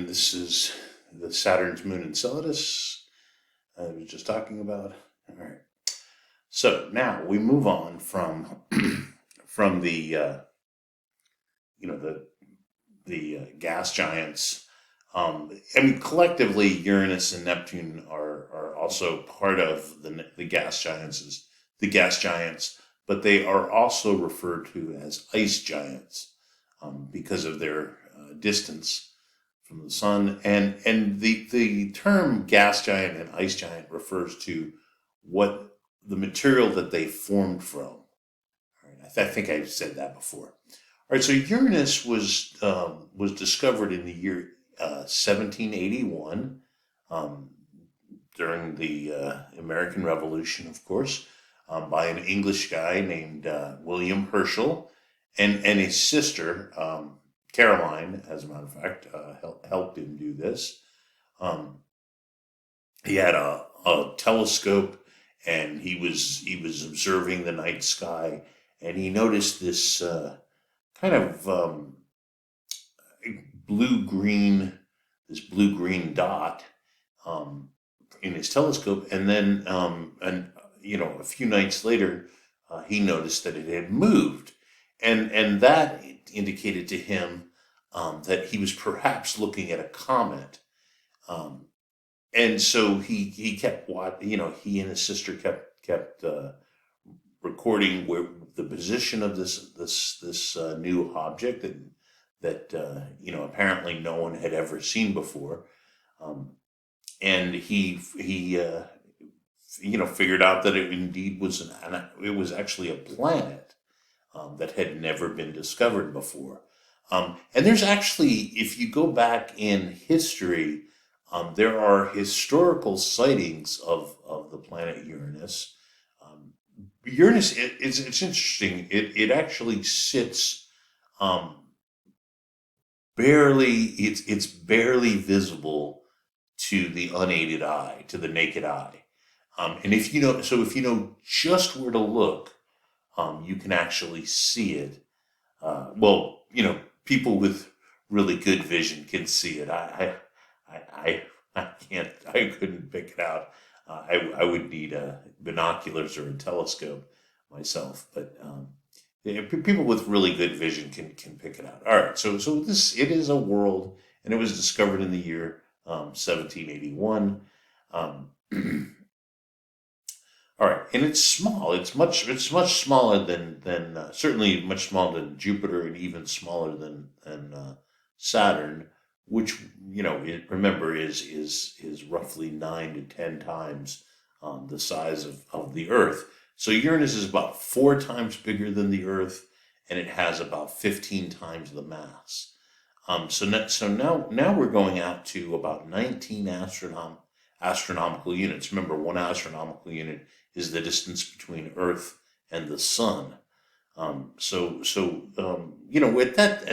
and this is the Saturn's moon Enceladus I was just talking about. All right. So now we move on from from the gas giants. Collectively, Uranus and Neptune are also part of the gas giants, but they are also referred to as ice giants because of their distance from the sun. And the term gas giant and ice giant refers to what the material that they formed from. All right, I think I've said that before. All right, so Uranus was discovered in the year 1781 during the American Revolution, of course, by an English guy named William Herschel and his sister Caroline, as a matter of fact, helped him do this. He had a telescope, and he was observing the night sky, and he noticed this kind of blue-green dot in his telescope, and then a few nights later, he noticed that it had moved, and that indicated to him that he was perhaps looking at a comet. And so he kept he and his sister kept recording where the position of this new object that apparently no one had ever seen before, and he figured out that it indeed was it was actually a planet that had never been discovered before. And there's actually, if you go back in history, there are historical sightings of the planet Uranus. Uranus, it's interesting. It actually sits it's barely visible to the unaided eye, to the naked eye. And if you know just where to look, you can actually see it. People with really good vision can see it. I couldn't pick it out. I would need binoculars or a telescope myself, but people with really good vision can pick it out. All right, so it is a world, and it was discovered in the year 1781. All right, and it's small. It's much smaller than certainly much smaller than Jupiter, and even smaller than Saturn, which remember is roughly 9 to 10 times the size of the Earth. So Uranus is about 4 times bigger than the Earth, and it has about 15 times the mass. So now we're going out to about 19 astronomical units. Remember, 1 astronomical unit is the distance between Earth and the Sun. At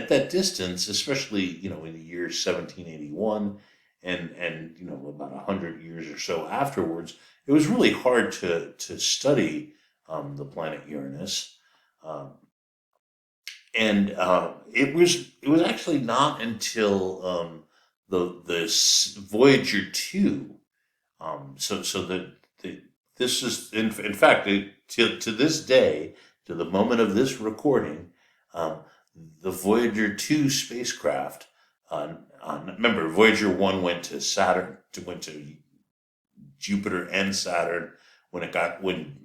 that distance, especially in the year 1781, and about 100 years or so afterwards, it was really hard to study the planet Uranus, and it was actually not until the Voyager 2. This is in fact to this day, to the moment of this recording, the Voyager 2 spacecraft. Remember, Voyager 1 went to Saturn, went to Jupiter and Saturn. When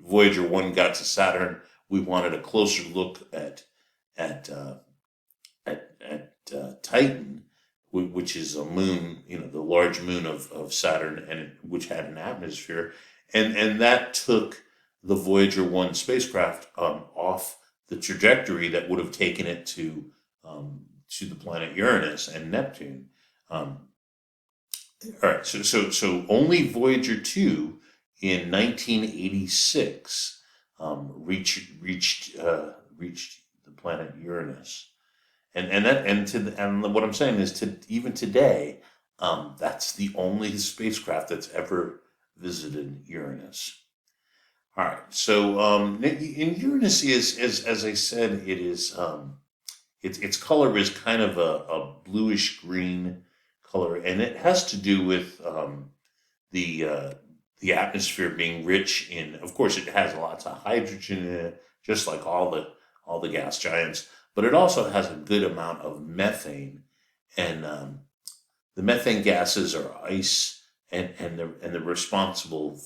Voyager 1 got to Saturn, we wanted a closer look at Titan, which is a moon, the large moon of Saturn, and which had an atmosphere, and that took the Voyager 1 spacecraft off the trajectory that would have taken it to the planet Uranus and Neptune. All right, so only Voyager 2 in 1986 reached the planet Uranus, and what I'm saying is, even today, that's the only spacecraft that's ever visited Uranus. All right, so in Uranus is, as I said, its color is kind of a bluish green color, and it has to do with the atmosphere being rich in. Of course, it has lots of hydrogen in it, just like all the gas giants. But it also has a good amount of methane, and the methane gases are ice, and they're responsible.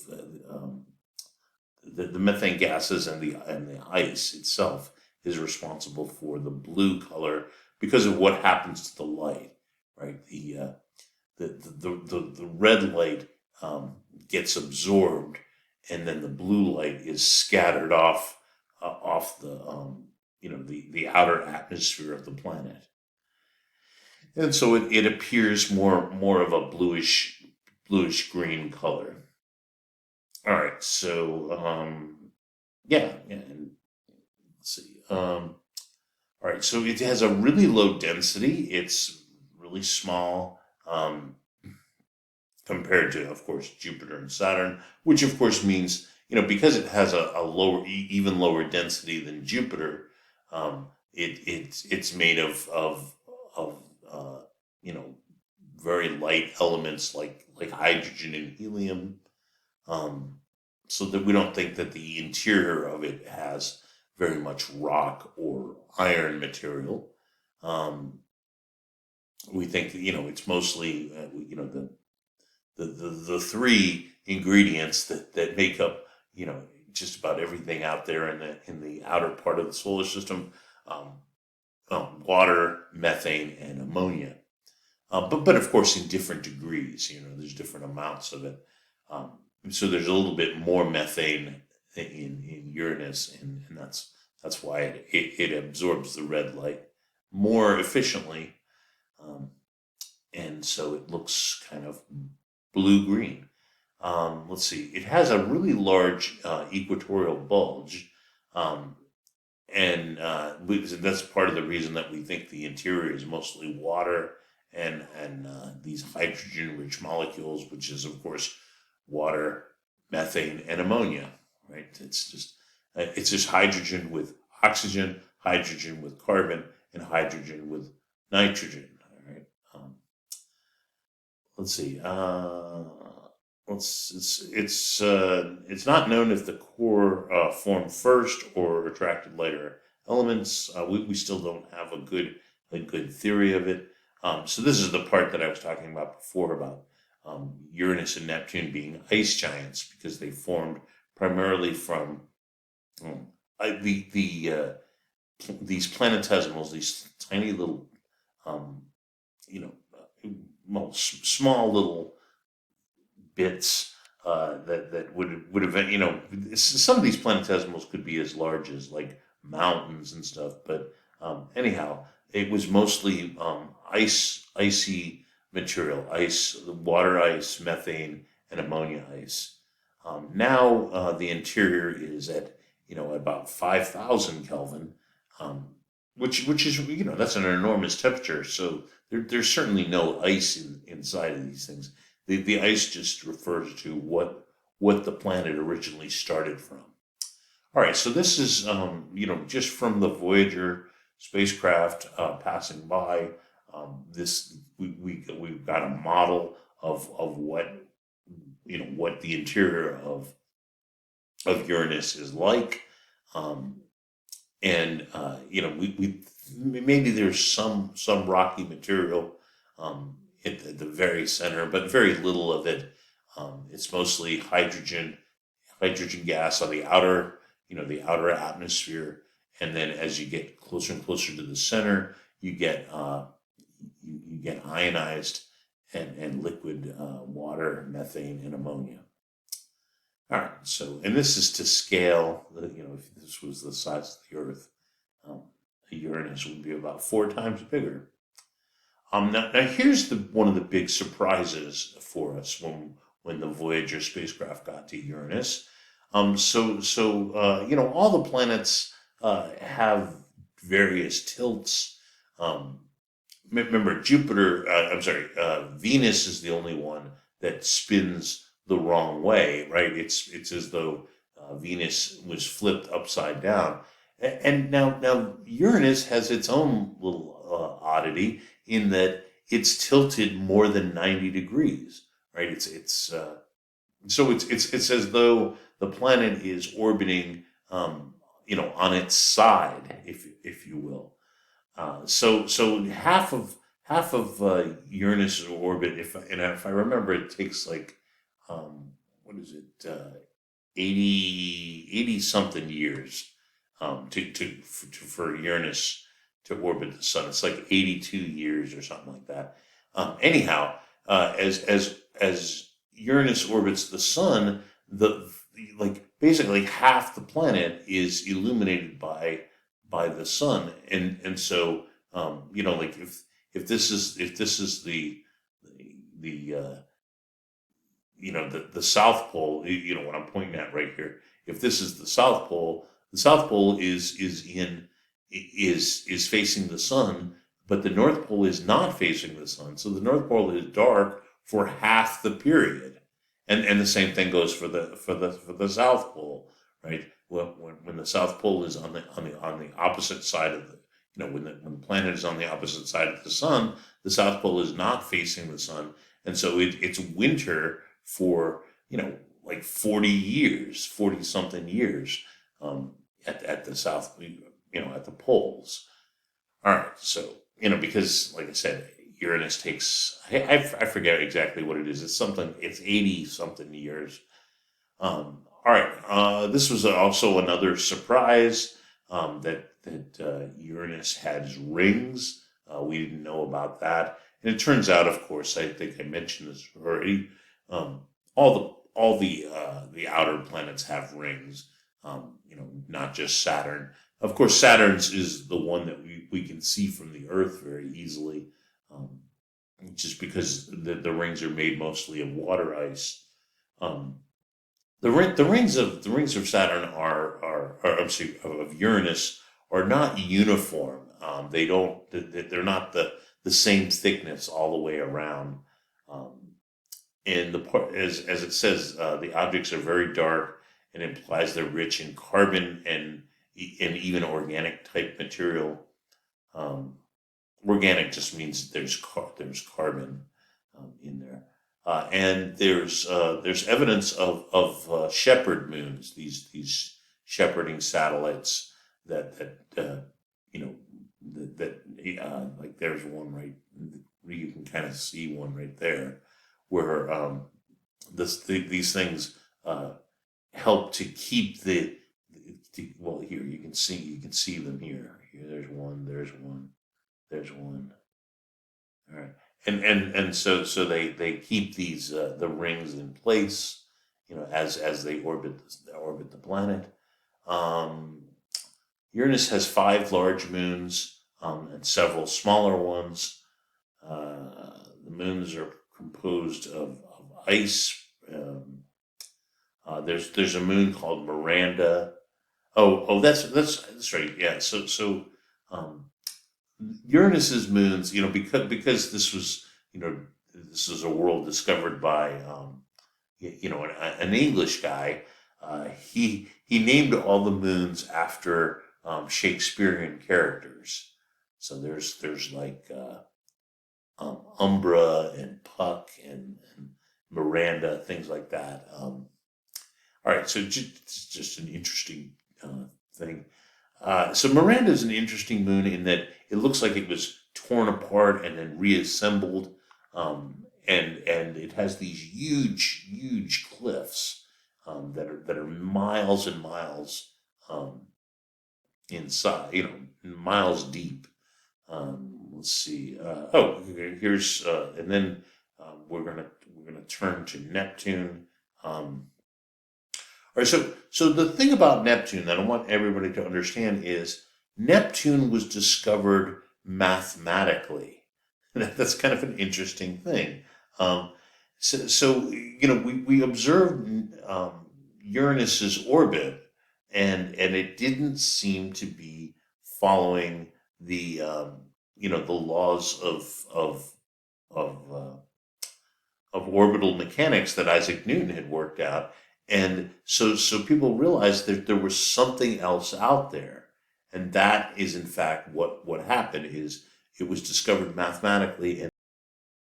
The methane gases and the ice itself is responsible for the blue color because of what happens to the light, right? The red light gets absorbed, and then the blue light is scattered off the outer atmosphere of the planet, and so it appears more of a bluish green color. All right, so yeah, and let's see. All right, so it has a really low density. It's really small compared to, of course, Jupiter and Saturn, which of course means, because it has a lower, even lower density than Jupiter, it's made of very light elements like hydrogen and helium. So that we don't think that the interior of it has very much rock or iron material. We think that, it's mostly, the three ingredients that make up, just about everything out there in the outer part of the solar system: water, methane, and ammonia. But of course, in different degrees. There's different amounts of it. So there's a little bit more methane in Uranus, and that's why it absorbs the red light more efficiently, and so it looks kind of blue-green. Let's see. It has a really large equatorial bulge, and that's part of the reason that we think the interior is mostly water and these hydrogen-rich molecules, which is, of course, water, methane, and ammonia. Right? It's just hydrogen with oxygen, hydrogen with carbon, and hydrogen with nitrogen. All right. Let's see. It's not known if the core formed first or attracted lighter elements. We still don't have a good theory of it. So this is the part that I was talking about before about Uranus and Neptune being ice giants, because they formed primarily from these planetesimals, these tiny little, small little bits that would have, some of these planetesimals could be as large as like mountains and stuff, but anyhow, it was mostly icy material, water ice, methane, and ammonia ice. Now the interior is at about 5,000 Kelvin, which is that's an enormous temperature. So there's certainly no ice inside of these things. The ice just refers to what the planet originally started from. All right, so this is just from the Voyager spacecraft passing by. We've got a model of what the interior of Uranus is like, and we maybe there's some rocky material at the very center, but very little of it. It's mostly hydrogen gas on the outer atmosphere, and then as you get closer and closer to the center, you get ionized and liquid water, methane, and ammonia. All right, so, and this is to scale. If this was the size of the Earth, Uranus would be about 4 times bigger. Now here's one of the big surprises for us when the Voyager spacecraft got to Uranus. All the planets have various tilts. Remember, Venus is the only one that spins the wrong way, right? It's as though Venus was flipped upside down. And now Uranus has its own little oddity in that it's tilted more than 90 degrees, right? It's as though the planet is orbiting, on its side, if you will. So half of Uranus' orbit, if I remember, it takes like, what is it, 80 something years, for Uranus to orbit the sun. It's like 82 years or something like that. Anyhow, as Uranus orbits the sun, like basically half the planet is illuminated by the sun, and so like if this is the South Pole, what I'm pointing at right here. If this is the South Pole is facing the sun, but the North Pole is not facing the sun. So the North Pole is dark for half the period, and the same thing goes for the South Pole, right? When the South Pole is on the opposite side of when the planet is on the opposite side of the sun, the South Pole is not facing the sun, and so it's winter for like 40 something years, at the South, at the poles. All right, so because like I said, Uranus takes, I forget exactly what it is. It's 80 something years. All right, this was also another surprise, that Uranus has rings. We didn't know about that, and it turns out, of course, I think I mentioned this already. All the outer planets have rings. Not just Saturn. Of course, Saturn's is the one that we can see from the Earth very easily, just because the rings are made mostly of water ice. The rings of Saturn of Uranus are not uniform. They're not the same thickness all the way around. And the part, as it says, the objects are very dark, and implies they're rich in carbon and even organic type material. Organic just means there's carbon in there, and there's evidence of shepherd moons, these shepherding satellites that like there's one right. You can kind of see one right there, where these things help to keep here you can see them here. There's one. All right, and so they keep these the rings in place, as they orbit the planet. Uranus has 5 large moons, and several smaller ones. The moons are composed of ice. There's a moon called Miranda. That's right. Yeah. So Uranus's moons, because this was a world discovered by an English guy. He named all the moons after Shakespearean characters. So there's like Umbra and Puck and Miranda, things like that. All right, so just an interesting thing. So Miranda is an interesting moon in that it looks like it was torn apart and then reassembled, and it has these huge cliffs that are miles and miles inside, miles deep. Let's see. Here's and then we're gonna turn to Neptune. All right, so the thing about Neptune that I want everybody to understand is Neptune was discovered mathematically. That's kind of an interesting thing. We observed Uranus's orbit, and it didn't seem to be following the laws of orbital mechanics that Isaac Newton had worked out. And so people realized that there was something else out there. And that is, in fact, what happened is it was discovered mathematically, and